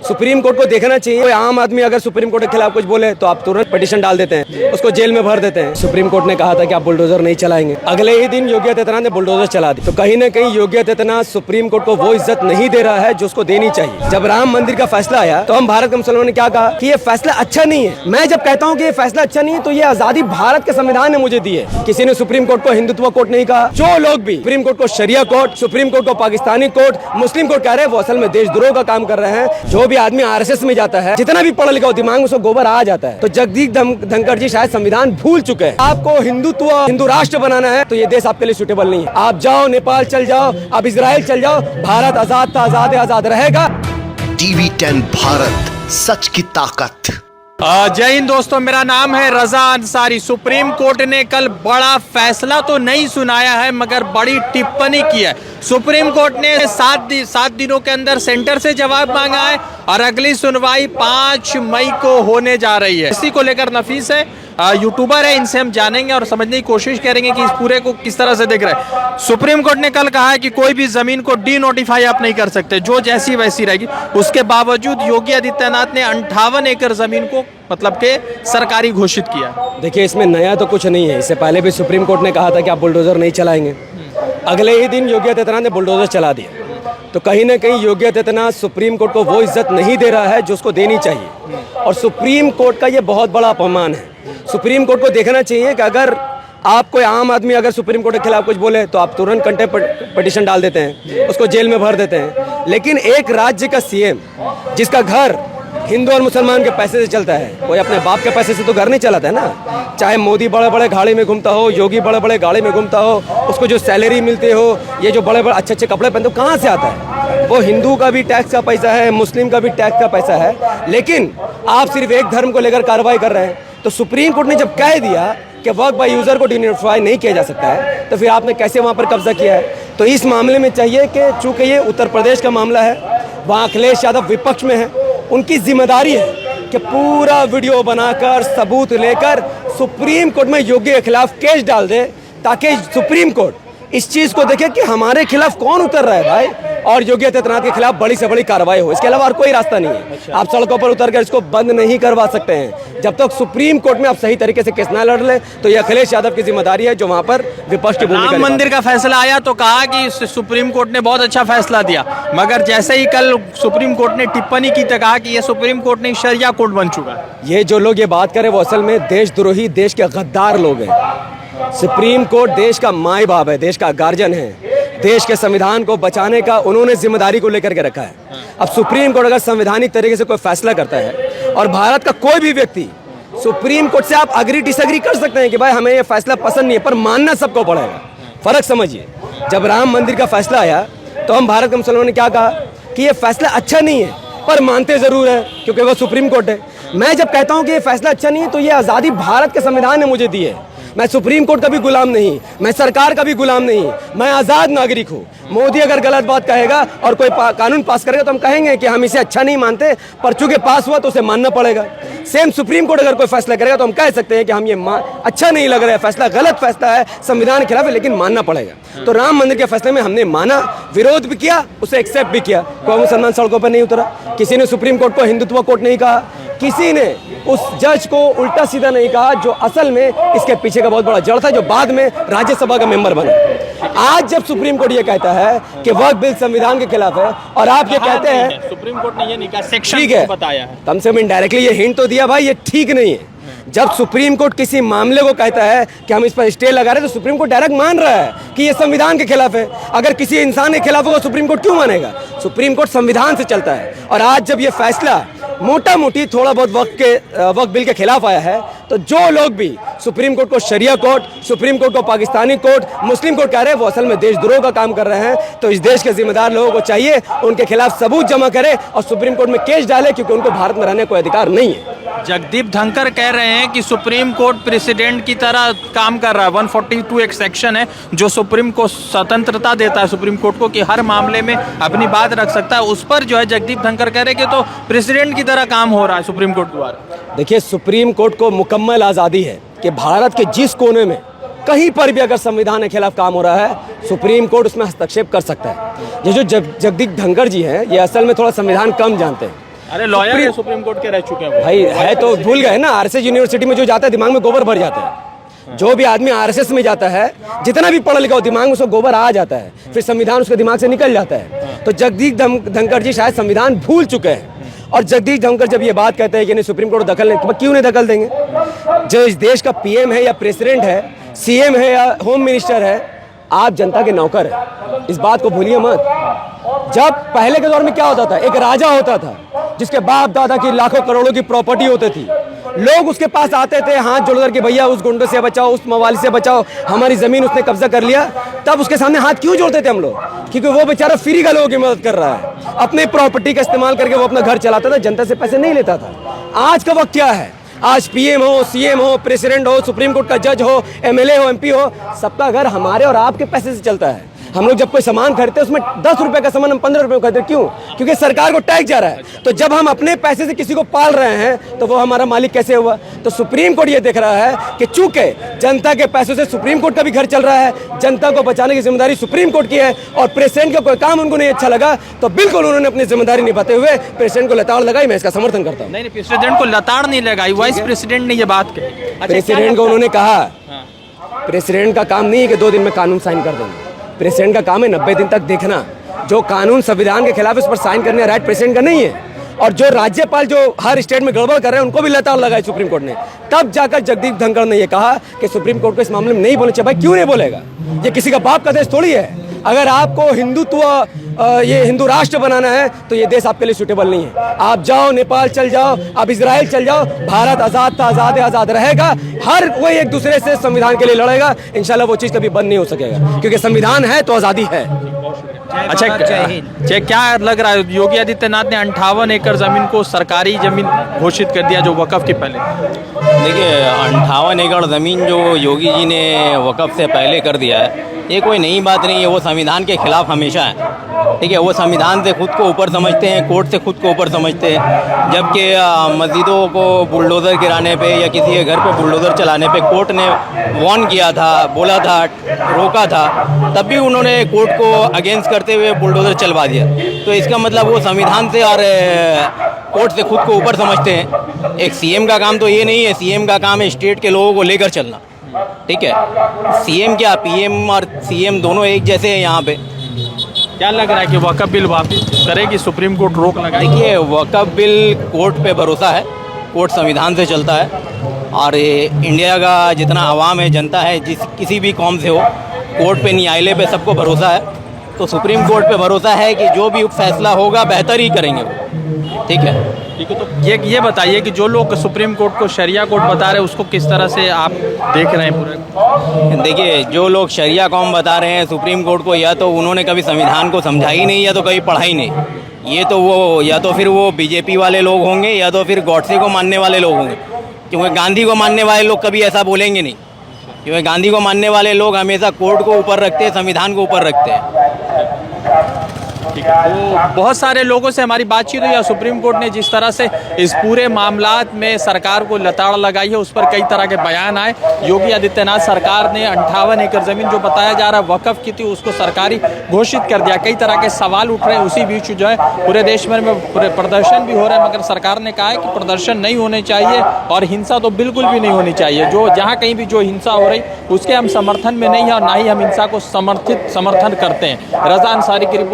Supreme court को देखना चाहिए। कोई आम आदमी अगर सुप्रीम कोर्ट के खिलाफ कुछ बोले तो आप तुरंत पिटीशन डाल देते हैं, उसको जेल में भर देते हैं। सुप्रीम कोर्ट ने कहा था कि आप बुलडोजर नहीं चलाएंगे, अगले ही दिन योगी आदित्यनाथ ने बुलडोजर चला दी। तो कहीं ना कहीं योगी आदित्यनाथ सुप्रीम कोर्ट को वो इज्जत नहीं दे रहा है जो उसको देनी चाहिए। जब राम मंदिर का फैसला आया तो हम भारत के मुसलमानों ने क्या कहा कि ये फैसला अच्छा नहीं है। मैं जब कहता हूँ कि ये फैसला अच्छा नहीं है तो ये आजादी भारत के संविधान ने मुझे दी है। किसी ने सुप्रीम कोर्ट को हिंदुत्व कोर्ट नहीं कहा। जो लोग भी सुप्रीम कोर्ट को शरिया कोर्ट, सुप्रीम कोर्ट को पाकिस्तानी कोर्ट, मुस्लिम कोर्ट कह रहे हैं, वो असल में देशद्रोह का काम कर रहे हैं। जो भी आदमी आरएसएस में जाता है, जितना भी पढ़ा लिखा हो, दिमाग में उसको गोबर आ जाता है। तो जगदीप धनखड़ जी शायद संविधान भूल चुके हैं। आपको हिंदुत्व, हिंदू राष्ट्र बनाना है तो ये देश आपके लिए सूटेबल नहीं है। आप जाओ नेपाल चल जाओ, आप इजराइल चल जाओ, भारत आजाद था, आजाद आजाद रहेगा। टीवी 10 भारत, सच की ताकत। जय हिंद दोस्तों, मेरा नाम है रजा अंसारी। सुप्रीम कोर्ट ने कल बड़ा फैसला तो नहीं सुनाया है मगर बड़ी टिप्पणी की है। सुप्रीम कोर्ट ने 7 दिनों के अंदर सेंटर से जवाब मांगा है और अगली सुनवाई 5 मई को होने जा रही है। इसी को लेकर नफीस है, यूट्यूबर है, इनसे हम जानेंगे और समझने की कोशिश करेंगे कि इस पूरे को किस तरह से देख रहे हैं। सुप्रीम कोर्ट ने कल कहा है कि कोई भी जमीन को डी नोटिफाई आप नहीं कर सकते, जो जैसी वैसी रहेगी। उसके बावजूद योगी आदित्यनाथ ने 58 एकड़ जमीन को मतलब के सरकारी घोषित किया। देखिए, इसमें नया तो कुछ नहीं है। इससे पहले भी सुप्रीम कोर्ट ने कहा था कि आप बुलडोजर नहीं चलाएंगे, अगले ही दिन योगी आदित्यनाथ ने बुलडोजर चला दिया। तो कहीं ना कहीं योगी आदित्यनाथ सुप्रीम कोर्ट को वो इज्जत नहीं दे रहा है जो उसको देनी चाहिए और सुप्रीम कोर्ट का ये बहुत बड़ा अपमान है। सुप्रीम कोर्ट को देखना चाहिए कि अगर आप कोई आम आदमी अगर सुप्रीम कोर्ट के खिलाफ कुछ बोले तो आप तुरंत कंटेम्प्ट पिटीशन डाल देते हैं, उसको जेल में भर देते हैं। लेकिन एक राज्य का सीएम जिसका घर हिंदू और मुसलमान के पैसे से चलता है, कोई अपने बाप के पैसे से तो घर नहीं चलाता है ना। चाहे मोदी बड़े बड़े गाड़ी में घूमता हो, योगी बड़े बड़े गाड़ी में घूमता हो, उसको जो सैलरी मिलती हो, ये जो बड़े बड़े अच्छे अच्छे कपड़े पहनते हो, कहाँ से आता है? वो हिंदू का भी टैक्स का पैसा है, मुस्लिम का भी टैक्स का पैसा है। लेकिन आप सिर्फ एक धर्म को लेकर कार्रवाई कर रहे हैं। तो सुप्रीम कोर्ट ने जब कह दिया कि वर्क बाय यूजर को डिनोटिफाई नहीं किया जा सकता है, तो फिर आपने कैसे वहाँ पर कब्जा किया है? तो इस मामले में चाहिए कि चूंकि ये उत्तर प्रदेश का मामला है, वहाँ अखिलेश यादव विपक्ष में है, उनकी जिम्मेदारी है कि पूरा वीडियो बनाकर सबूत लेकर सुप्रीम कोर्ट में योगी के खिलाफ केस डाल दे, ताकि सुप्रीम कोर्ट इस चीज को देखे कि हमारे खिलाफ कौन उतर रहा है भाई, और योगी आदित्यनाथ के खिलाफ बड़ी से बड़ी कार्रवाई हो। इसके अलावा और कोई रास्ता नहीं है। आप सड़कों पर उतर कर इसको बंद नहीं करवा सकते हैं। जब तक सुप्रीम कोर्ट में आप सही तरीके से केस ना लड़ ले तो ये अखिलेश यादव की जिम्मेदारी है, जो वहाँ पर विपक्ष की भूमिका। राम मंदिर का फैसला आया तो कहा कि सुप्रीम कोर्ट ने बहुत अच्छा फैसला दिया, मगर जैसे ही कल सुप्रीम कोर्ट ने टिप्पणी की तो कहा कि ये सुप्रीम कोर्ट नहीं शरिया कोर्ट बन चुका है। ये जो लोग ये बात करें वो असल में देशद्रोही, देश के गद्दार लोग हैं। सुप्रीम कोर्ट देश का माई बाप है, देश का गार्जियन है। देश के संविधान को बचाने का उन्होंने जिम्मेदारी को लेकर के रखा है। अब सुप्रीम कोर्ट अगर संवैधानिक तरीके से कोई फैसला करता है और भारत का कोई भी व्यक्ति, सुप्रीम कोर्ट से आप अग्री डिसएग्री कर सकते हैं कि भाई हमें ये फैसला पसंद नहीं है, पर मानना सबको पड़ेगा। फर्क समझिए, जब राम मंदिर का फैसला आया तो हम भारत के मुसलमानों ने क्या कहा कि ये फैसला अच्छा नहीं है, पर मानते जरूर है क्योंकि वो सुप्रीम कोर्ट है। मैं जब कहता हूँ कि ये फैसला अच्छा नहीं है तो ये आज़ादी भारत के संविधान ने मुझे दी है। मैं सुप्रीम कोर्ट का भी गुलाम नहीं, मैं सरकार का भी गुलाम नहीं, मैं आज़ाद नागरिक हूँ। मोदी अगर गलत बात कहेगा और कोई कानून पास करेगा तो हम कहेंगे कि हम इसे अच्छा नहीं मानते, पर चूंकि पास हुआ तो उसे मानना पड़ेगा। सेम सुप्रीम कोर्ट अगर कोई फैसला करेगा तो हम कह सकते हैं कि हम ये अच्छा नहीं लग रहा है, फैसला गलत फैसला है, संविधान के खिलाफ है, लेकिन मानना पड़ेगा। तो राम मंदिर के फैसले में हमने माना, विरोध भी किया, उसे एक्सेप्ट भी किया। कोई मुसलमान सड़कों पर नहीं उतरा, किसी ने सुप्रीम कोर्ट को हिंदुत्व कोर्ट नहीं कहा, किसी ने उस जज को उल्टा सीधा नहीं कहा जो असल में इसके पीछे का बहुत बड़ा जड़ था, जो बाद में राज्यसभा का मेंबर बना। आज जब सुप्रीम कोर्ट ये कहता है कि वक्फ बिल संविधान के खिलाफ है और आप ये कहते हैं, सुप्रीम कोर्ट ने ये नहीं कहा, सेक्शन ठीक है, बताया है, कम से कम इनडायरेक्टली ये हिंट तो दिया भाई ये ठीक नहीं है। जब सुप्रीम कोर्ट किसी मामले को कहता है कि हम इस पर स्टे लगा रहे हैं तो सुप्रीम कोर्ट डायरेक्ट मान रहा है कि ये संविधान के खिलाफ है। अगर किसी इंसान के खिलाफ होगा सुप्रीम कोर्ट क्यों मानेगा? सुप्रीम कोर्ट संविधान से चलता है। और आज जब ये फैसला मोटा मोटी थोड़ा बहुत वक्फ बिल के खिलाफ आया है, तो जो लोग भी सुप्रीम कोर्ट को शरिया कोर्ट, सुप्रीम कोर्ट को पाकिस्तानी कोर्ट, मुस्लिम कोर्ट कह रहे हैं, वो असल में देशद्रोह का काम कर रहे हैं। तो इस देश के जिम्मेदार लोगों को चाहिए उनके खिलाफ सबूत जमा करे और सुप्रीम कोर्ट में केस डाले, क्योंकि उनको भारत में रहने का कोई अधिकार नहीं है। जगदीप धनखड़ कह रहे हैं कि सुप्रीम कोर्ट प्रेसिडेंट की तरह काम कर रहा है। 142 एक सेक्शन है जो सुप्रीम को स्वतंत्रता देता है सुप्रीम कोर्ट को कि हर मामले में अपनी बात रख सकता है। उस पर जो है जगदीप धनखड़ कह रहे हैं कि तो प्रेसिडेंट की तरह काम हो रहा है सुप्रीम कोर्ट द्वारा। देखिए, सुप्रीम कोर्ट को मुकम्मल आज़ादी है कि भारत के जिस कोने में कहीं पर भी अगर संविधान के खिलाफ काम हो रहा है, सुप्रीम कोर्ट उसमें हस्तक्षेप कर सकता है। ये जो जगदीप धनखड़ जी हैं, ये असल में थोड़ा संविधान कम जानते हैं। अरे लॉयर है, सुप्रीम कोर्ट के रह चुके हैं वो। भाई है तो भूल गए ना, आरएसएस यूनिवर्सिटी में जो जाता है दिमाग में गोबर भर जाता है। जो भी आदमी आरएसएस में जाता है, जितना भी पढ़ा लिखा हो, दिमाग में उसको गोबर आ जाता है, फिर संविधान उसके दिमाग से निकल जाता है। तो जगदीप धनखड़ जी शायद संविधान भूल चुके हैं। और जगदीप धनखड़ जब ये बात कहते हैं कि नहीं सुप्रीम कोर्ट दखल नहीं, तो क्यों नहीं दखल देंगे? जो इस देश का पीएम है या प्रेसिडेंट है, सीएम है या होम मिनिस्टर है, आप जनता के नौकर है, इस बात को भूलिए मत। जब पहले के दौर में क्या होता था, एक राजा होता था जिसके बाप दादा की लाखों करोड़ों की प्रॉपर्टी होती थी, लोग उसके पास आते थे हाथ जोड़ करके, भैया उस गुंडे से बचाओ, उस मवाली से बचाओ, हमारी जमीन उसने कब्जा कर लिया। तब उसके सामने हाथ क्यों जोड़ते थे हम लोग? क्योंकि वो बेचारा फ्री का लोगों की मदद कर रहा है, अपने प्रॉपर्टी का इस्तेमाल करके वो अपना घर चलाता था, जनता से पैसे नहीं लेता था। आज का वक्त क्या है? आज पीएम हो, सीएम हो, प्रेसिडेंट हो, सुप्रीम कोर्ट का जज हो, एमएलए हो, एमपी हो, सबका घर हमारे और आपके पैसे से चलता है। हम लोग जब कोई सामान खरीदते हैं उसमें 10 रुपए का सामान हम 15 रुपए में खरीदते, क्यों? क्योंकि सरकार को टैक्स जा रहा है। तो जब हम अपने पैसे से किसी को पाल रहे हैं तो वो हमारा मालिक कैसे हुआ? तो सुप्रीम कोर्ट ये देख रहा है कि चूंकि जनता के पैसों से सुप्रीम कोर्ट का भी घर चल रहा है, जनता को बचाने की जिम्मेदारी सुप्रीम कोर्ट की है, और प्रेसिडेंट का कोई काम उनको नहीं अच्छा लगा तो बिल्कुल उन्होंने अपनी जिम्मेदारी निभाते हुए प्रेसिडेंट को लताड़ लगाई। मैं इसका समर्थन करता हूँ। नहीं, प्रेसिडेंट को लताड़ नहीं लगाई, वाइस प्रेसिडेंट ने ये बात कही। प्रेसिडेंट को उन्होंने कहा, प्रेसिडेंट का काम नहीं है कि 2 दिन में कानून साइन कर देंगे। प्रेसिडेंट का काम है 90 दिन तक देखना, जो कानून संविधान के खिलाफ है उस पर साइन करने का राइट प्रेसिडेंट का नहीं है। और जो राज्यपाल जो हर स्टेट में गड़बड़ कर रहे हैं उनको भी लताड़ लगाई सुप्रीम कोर्ट ने। तब जाकर जगदीप धनखड़ ने यह कहा कि सुप्रीम कोर्ट को इस मामले में नहीं बोलना चाहिए। भाई क्यों नहीं बोलेगा? ये किसी का बाप का देश थोड़ी है। अगर आपको हिंदुत्व ये हिंदू राष्ट्र बनाना है तो ये देश आपके लिए सूटेबल नहीं है। आप जाओ नेपाल चल जाओ, आप इजराइल चल जाओ, भारत आज़ाद था, आज़ाद रहेगा। हर कोई एक दूसरे से संविधान के लिए लड़ेगा, इंशाल्लाह वो चीज़ कभी बंद नहीं हो सकेगा, क्योंकि संविधान है तो आज़ादी है। अच्छा, क्या लग रहा है, योगी आदित्यनाथ ने 58 एकड़ जमीन को सरकारी जमीन घोषित कर दिया जो वक़्फ़ की पहले? देखिए 58 एकड़ ज़मीन जो योगी जी ने वक़्फ़ से पहले कर दिया है, ये कोई नई बात नहीं है। वो संविधान के खिलाफ हमेशा है, ठीक है। वो संविधान से खुद को ऊपर समझते हैं, कोर्ट से खुद को ऊपर समझते हैं। जबकि मस्जिदों को बुलडोज़र गिराने पे या किसी के घर पे बुलडोज़र चलाने पे कोर्ट ने वार्न किया था, बोला था, रोका था, तब भी उन्होंने कोर्ट को अगेंस्ट करते हुए बुलडोज़र चलवा दिया। तो इसका मतलब वो संविधान से और कोर्ट से खुद को ऊपर समझते हैं। एक सीएम का काम तो ये नहीं है, सीएम का काम है स्टेट के लोगों को लेकर चलना, ठीक है। सीएम क्या, पीएम और सीएम दोनों एक जैसे हैं यहाँ पे। क्या लग रहा है कि वक़्फ़ बिल वापस करेगी सुप्रीम कोर्ट, रोक लगाएगी? देखिए वक़्फ़ बिल कोर्ट पे भरोसा है, कोर्ट संविधान से चलता है। और इंडिया का जितना आवाम है, जनता है, किसी भी कौम से हो, कोर्ट पे, न्यायालय पे सबको भरोसा है। तो सुप्रीम कोर्ट पे भरोसा है कि जो भी फैसला होगा बेहतर ही करेंगे वो, ठीक है। ठीक है, तो ये बताइए कि जो लोग सुप्रीम कोर्ट को शरिया कोर्ट बता रहे हैं उसको किस तरह से आप देख रहे हैं पूरे? देखिए जो लोग शरिया कौम बता रहे हैं सुप्रीम कोर्ट को, या तो उन्होंने कभी संविधान को समझा ही नहीं, या तो कभी पढ़ा ही नहीं। ये तो वो या तो फिर वो बीजेपी वाले लोग होंगे, या तो फिर गॉडसे को मानने वाले लोग होंगे। क्योंकि गांधी को मानने वाले लोग कभी ऐसा बोलेंगे नहीं, क्योंकि गांधी को मानने वाले लोग हमेशा कोर्ट को ऊपर रखते हैं, संविधान को ऊपर रखते हैं। ठीक है, तो बहुत सारे लोगों से हमारी बातचीत हुई। सुप्रीम कोर्ट ने जिस तरह से इस पूरे मामलात में सरकार को लताड़ लगाई है, उस पर कई तरह के बयान आए। योगी आदित्यनाथ सरकार ने 58 एकड़ ज़मीन जो बताया जा रहा है वक़्फ़ की थी, उसको सरकारी घोषित कर दिया। कई तरह के सवाल उठ रहे हैं। उसी बीच जो है पूरे देश भर में पूरे प्रदर्शन भी हो रहे हैं, मगर सरकार ने कहा है कि प्रदर्शन नहीं होने चाहिए और हिंसा तो बिल्कुल भी नहीं होनी चाहिए। जो जहाँ कहीं भी जो हिंसा हो रही उसके हम समर्थन में नहीं है और ना ही हम हिंसा को समर्थन करते हैं। रज़ा अंसारी की रिपोर्ट।